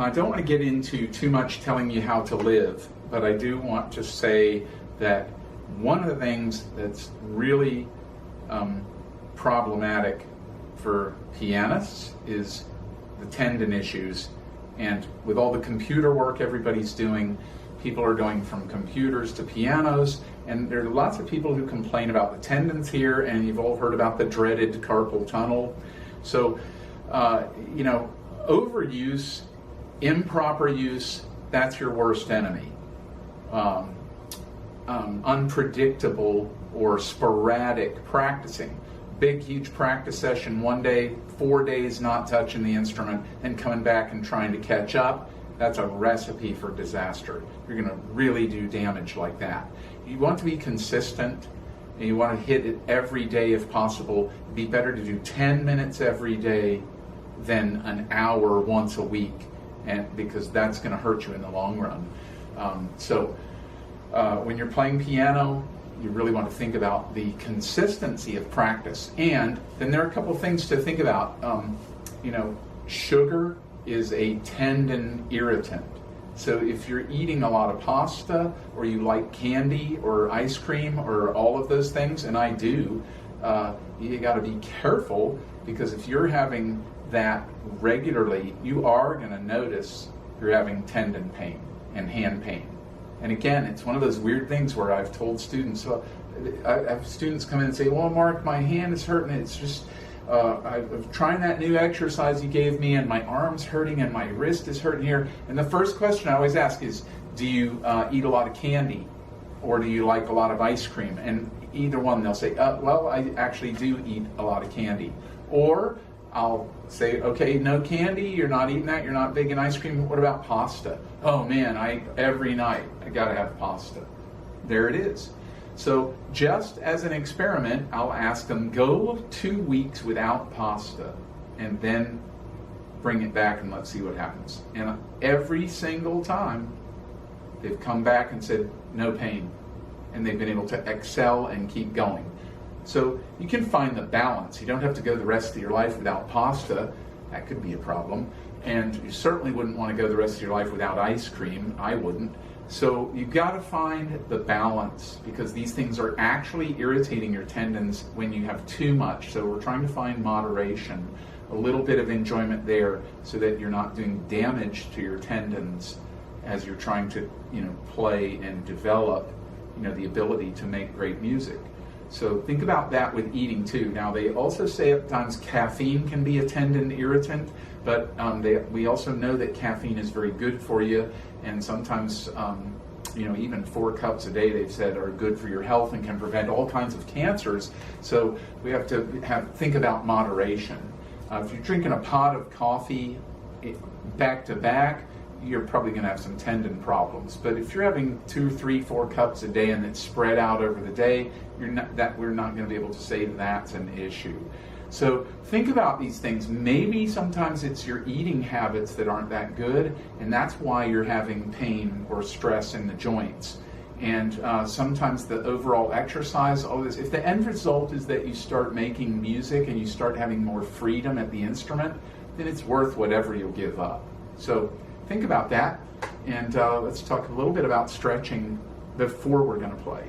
I don't want to get into too much telling you how to live, but I do want to say that one of the things that's really problematic for pianists is the tendon issues. And with all the computer work everybody's doing, people are going from computers to pianos, and there are lots of people who complain about the tendons here, and you've all heard about the dreaded carpal tunnel. So, overuse, improper use, that's your worst enemy. Unpredictable or sporadic practicing. Big, huge practice session one day, 4 days not touching the instrument, and coming back and trying to catch up. That's a recipe for disaster. You're going to really do damage like that. You want to be consistent, and you want to hit it every day if possible. It'd be better to do 10 minutes every day than an hour once a week, and because that's going to hurt you in the long run. When you're playing piano, you really want to think about the consistency of practice. And then there are a couple of things to think about. Sugar is a tendon irritant. So if you're eating a lot of pasta, or you like candy or ice cream or all of those things, and I do, you got to be careful, because if you're having that regularly, you are going to notice you're having tendon pain and hand pain. And again, it's one of those weird things where I've told students, I have students come in and say, well, Mark, my hand is hurting. It's just, I'm trying that new exercise you gave me, and my arm's hurting and my wrist is hurting here. And the first question I always ask is, do you eat a lot of candy, or do you like a lot of ice cream? And either one, they'll say, well, I actually do eat a lot of candy. Or I'll say, okay, no candy, you're not eating that, you're not big in ice cream. What about pasta? Oh man, every night I gotta have pasta. There it is. So just as an experiment, I'll ask them, go 2 weeks without pasta, and then bring it back and let's see what happens. And every single time, they've come back and said, no pain. And they've been able to excel and keep going. So you can find the balance. You don't have to go the rest of your life without pasta. That could be a problem. And you certainly wouldn't want to go the rest of your life without ice cream. I wouldn't. So you've got to find the balance, because these things are actually irritating your tendons when you have too much. So we're trying to find moderation, a little bit of enjoyment there, so that you're not doing damage to your tendons as you're trying to, play and develop, the ability to make great music. So think about that with eating too. Now they also say at times caffeine can be a tendon irritant, but we also know that caffeine is very good for you, and sometimes even 4 cups a day, they've said, are good for your health and can prevent all kinds of cancers. So we have to think about moderation. If you're drinking a pot of coffee back to back, you're probably going to have some tendon problems. But if you're having 2, 3, 4 cups a day and it's spread out over the day, we're not going to be able to say that's an issue. So think about these things. Maybe sometimes it's your eating habits that aren't that good, and that's why you're having pain or stress in the joints. And sometimes the overall exercise, all this, if the end result is that you start making music and you start having more freedom at the instrument, then it's worth whatever you'll give up. So think about that, and let's talk a little bit about stretching before we're going to play.